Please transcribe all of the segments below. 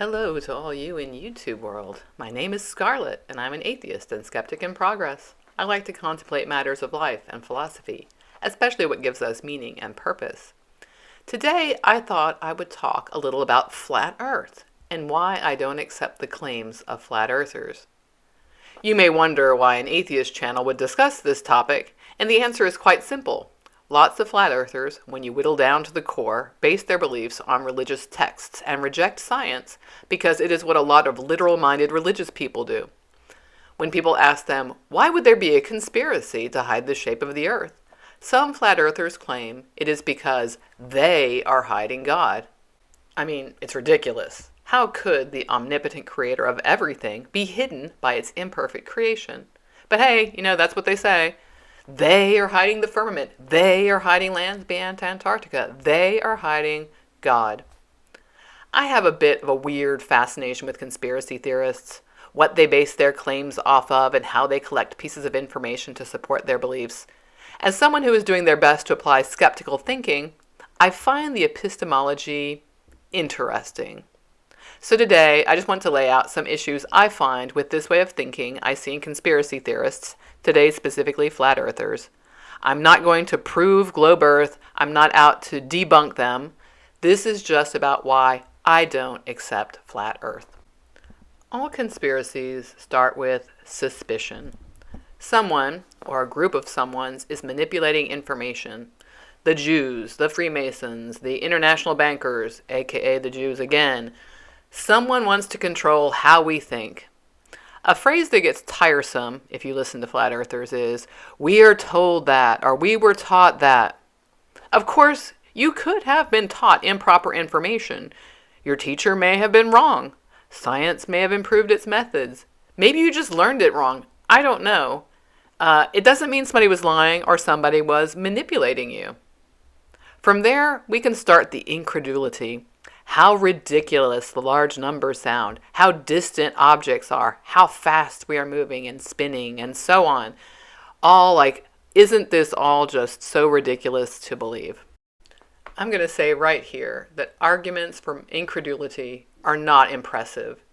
Hello to all you in YouTube world. My name is Scarlett, and I'm an atheist and skeptic in progress. I like to contemplate matters of life and philosophy, especially what gives us meaning and purpose. Today, I thought I would talk a little about flat Earth and why I don't accept the claims of flat earthers. You may wonder why an atheist channel would discuss this topic, and the answer is quite simple. Lots of flat earthers, when you whittle down to the core, base their beliefs on religious texts and reject science because it is what a lot of literal-minded religious people do. When people ask them, why would there be a conspiracy to hide the shape of the earth? Some flat earthers claim it is because they are hiding God. I mean, it's ridiculous. How could the omnipotent creator of everything be hidden by its imperfect creation? But hey, that's what they say. They are hiding the firmament. They are hiding lands beyond Antarctica. They are hiding God. I have a bit of a weird fascination with conspiracy theorists, what they base their claims off of, and how they collect pieces of information to support their beliefs. As someone who is doing their best to apply skeptical thinking, I find the epistemology interesting. So today, I just want to lay out some issues I find with this way of thinking I see in conspiracy theorists, today specifically flat earthers. I'm not going to prove globe earth. I'm not out to debunk them. This is just about why I don't accept flat earth. All conspiracies start with suspicion. Someone, or a group of someones, is manipulating information. The Jews, the Freemasons, the international bankers, aka the Jews again. Someone wants to control how we think. A phrase that gets tiresome if you listen to flat earthers is, we are told that, or we were taught that. Of course, you could have been taught improper information. Your teacher may have been wrong. Science may have improved its methods. Maybe you just learned it wrong. I don't know. It doesn't mean somebody was lying or somebody was manipulating you. From there, we can start the incredulity. How ridiculous the large numbers sound, how distant objects are, how fast we are moving and spinning, and so on. All like, isn't this all just so ridiculous to believe? I'm going to say right here that arguments from incredulity are not impressive.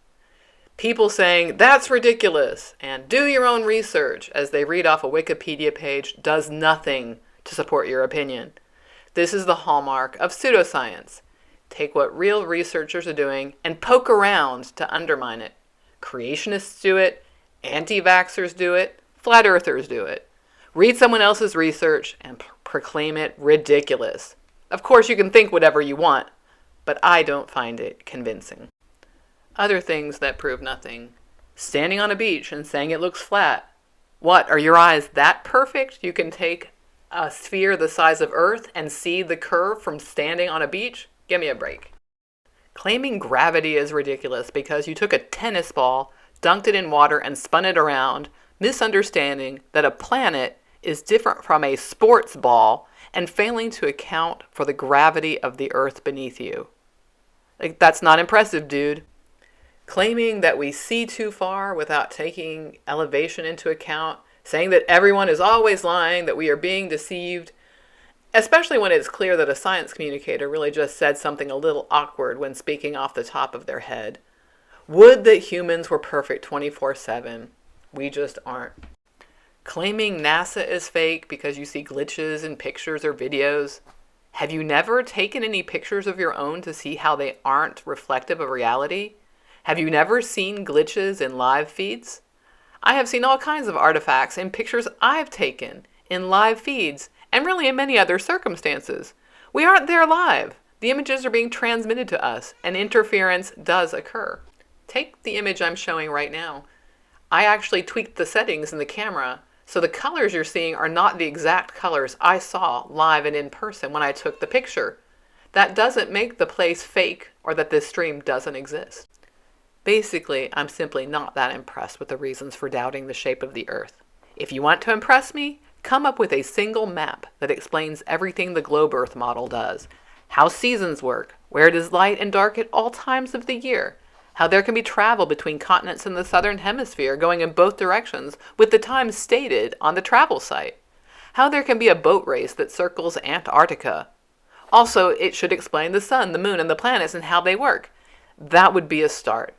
People saying, that's ridiculous, and do your own research as they read off a Wikipedia page does nothing to support your opinion. This is the hallmark of pseudoscience. Take what real researchers are doing and poke around to undermine it. Creationists do it, anti-vaxxers do it, flat earthers do it. Read someone else's research and proclaim it ridiculous. Of course, you can think whatever you want, but I don't find it convincing. Other things that prove nothing. Standing on a beach and saying it looks flat. What, are your eyes that perfect? You can take a sphere the size of Earth and see the curve from standing on a beach? Give me a break. Claiming gravity is ridiculous because you took a tennis ball, dunked it in water, and spun it around, misunderstanding that a planet is different from a sports ball, and failing to account for the gravity of the Earth beneath you. That's not impressive, dude. Claiming that we see too far without taking elevation into account, saying that everyone is always lying, that we are being deceived, especially when it's clear that a science communicator really just said something a little awkward when speaking off the top of their head. Would that humans were perfect 24/7. We just aren't. Claiming NASA is fake because you see glitches in pictures or videos. Have you never taken any pictures of your own to see how they aren't reflective of reality? Have you never seen glitches in live feeds? I have seen all kinds of artifacts in pictures I've taken in live feeds, and really in many other circumstances. We aren't there live. The images are being transmitted to us, and interference does occur. Take the image I'm showing right now. I actually tweaked the settings in the camera, so the colors you're seeing are not the exact colors I saw live and in person when I took the picture. That doesn't make the place fake or that this stream doesn't exist. Basically, I'm simply not that impressed with the reasons for doubting the shape of the Earth. If you want to impress me, come up with a single map that explains everything the globe Earth model does. How seasons work, where it is light and dark at all times of the year, how there can be travel between continents in the southern hemisphere going in both directions with the time stated on the travel site, how there can be a boat race that circles Antarctica. Also, it should explain the sun, the moon, and the planets and how they work. That would be a start.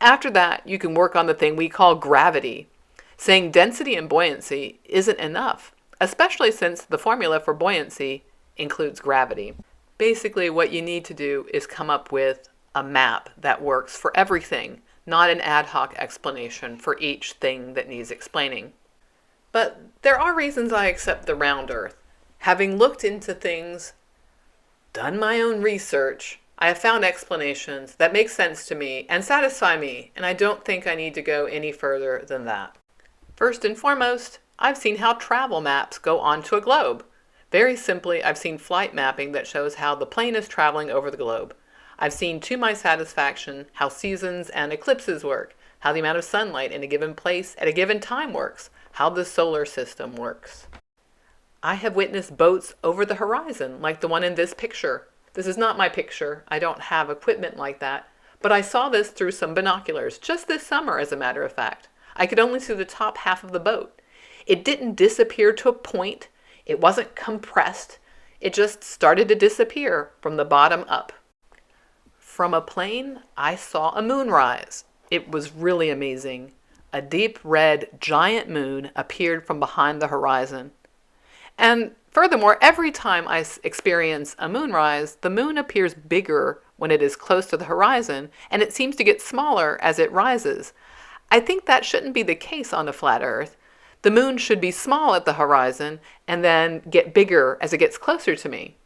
After that, you can work on the thing we call gravity. Saying density and buoyancy isn't enough, especially since the formula for buoyancy includes gravity. Basically, what you need to do is come up with a map that works for everything, not an ad hoc explanation for each thing that needs explaining. But there are reasons I accept the round Earth. Having looked into things, done my own research, I have found explanations that make sense to me and satisfy me, and I don't think I need to go any further than that. First and foremost, I've seen how travel maps go onto a globe. Very simply, I've seen flight mapping that shows how the plane is traveling over the globe. I've seen to my satisfaction how seasons and eclipses work, how the amount of sunlight in a given place at a given time works, how the solar system works. I have witnessed boats over the horizon, like the one in this picture. This is not my picture. I don't have equipment like that. But I saw this through some binoculars, just this summer, as a matter of fact. I could only see the top half of the boat. It didn't disappear to a point. It wasn't compressed. It just started to disappear from the bottom up. From a plane, I saw a moonrise. It was really amazing. A deep red giant moon appeared from behind the horizon. And furthermore, every time I experience a moonrise, the moon appears bigger when it is close to the horizon, and it seems to get smaller as it rises. I think that shouldn't be the case on a flat Earth. The moon should be small at the horizon and then get bigger as it gets closer to me.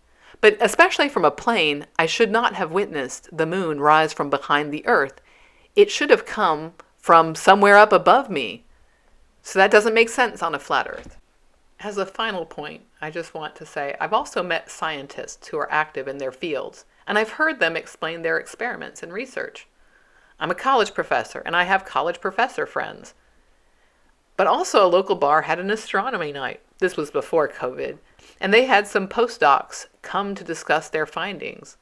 But especially from a plane, I should not have witnessed the moon rise from behind the Earth. It should have come from somewhere up above me. So that doesn't make sense on a flat Earth. As a final point, I just want to say I've also met scientists who are active in their fields, and I've heard them explain their experiments and research. I'm a college professor, and I have college professor friends. But also a local bar had an astronomy night. This was before COVID, and they had some postdocs come to discuss their findings.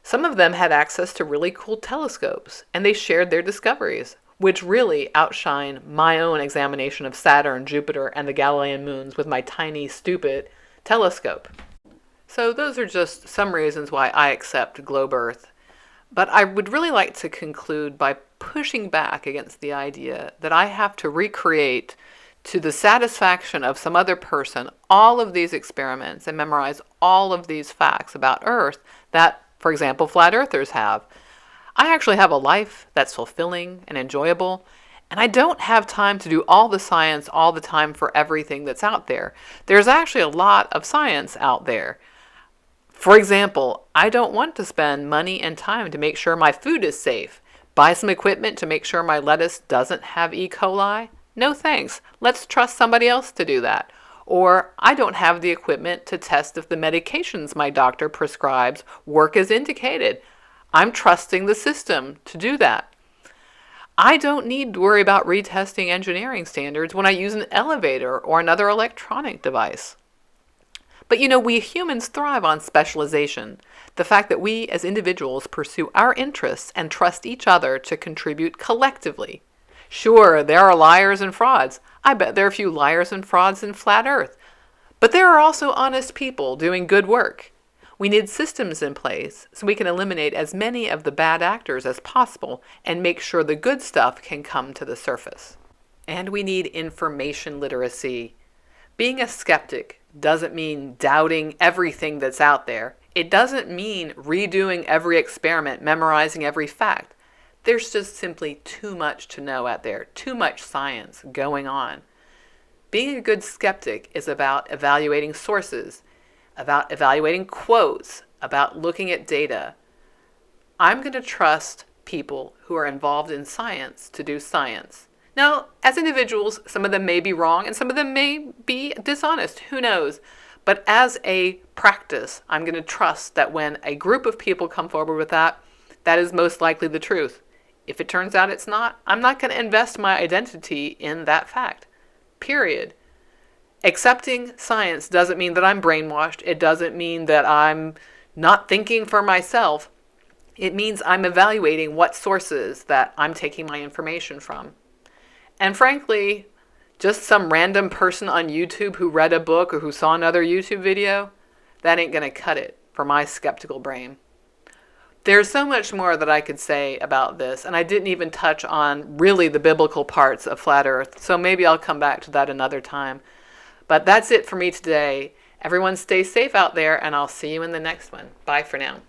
Some of them had access to really cool telescopes, and they shared their discoveries, which really outshine my own examination of Saturn, Jupiter, and the Galilean moons with my tiny, stupid telescope. So those are just some reasons why I accept Globe Earth. But I would really like to conclude by pushing back against the idea that I have to recreate to the satisfaction of some other person all of these experiments and memorize all of these facts about Earth that, for example, flat earthers have. I actually have a life that's fulfilling and enjoyable, and I don't have time to do all the science all the time for everything that's out there. There's actually a lot of science out there. For example, I don't want to spend money and time to make sure my food is safe. Buy some equipment to make sure my lettuce doesn't have E. coli? No thanks. Let's trust somebody else to do that. Or I don't have the equipment to test if the medications my doctor prescribes work as indicated. I'm trusting the system to do that. I don't need to worry about retesting engineering standards when I use an elevator or another electronic device. But we humans thrive on specialization. The fact that we as individuals pursue our interests and trust each other to contribute collectively. Sure, there are liars and frauds. I bet there are a few liars and frauds in flat Earth. But there are also honest people doing good work. We need systems in place so we can eliminate as many of the bad actors as possible and make sure the good stuff can come to the surface. And we need information literacy. Being a skeptic doesn't mean doubting everything that's out there. It doesn't mean redoing every experiment, memorizing every fact. There's just simply too much to know out there, too much science going on. Being a good skeptic is about evaluating sources, about evaluating quotes, about looking at data. I'm going to trust people who are involved in science to do science. Now, as individuals, some of them may be wrong and some of them may be dishonest. Who knows? But as a practice, I'm going to trust that when a group of people come forward with that, that is most likely the truth. If it turns out it's not, I'm not going to invest my identity in that fact. Period. Accepting science doesn't mean that I'm brainwashed. It doesn't mean that I'm not thinking for myself. It means I'm evaluating what sources that I'm taking my information from. And frankly, just some random person on YouTube who read a book or who saw another YouTube video, that ain't going to cut it for my skeptical brain. There's so much more that I could say about this, and I didn't even touch on really the biblical parts of flat earth, so maybe I'll come back to that another time. But that's it for me today. Everyone stay safe out there, and I'll see you in the next one. Bye for now.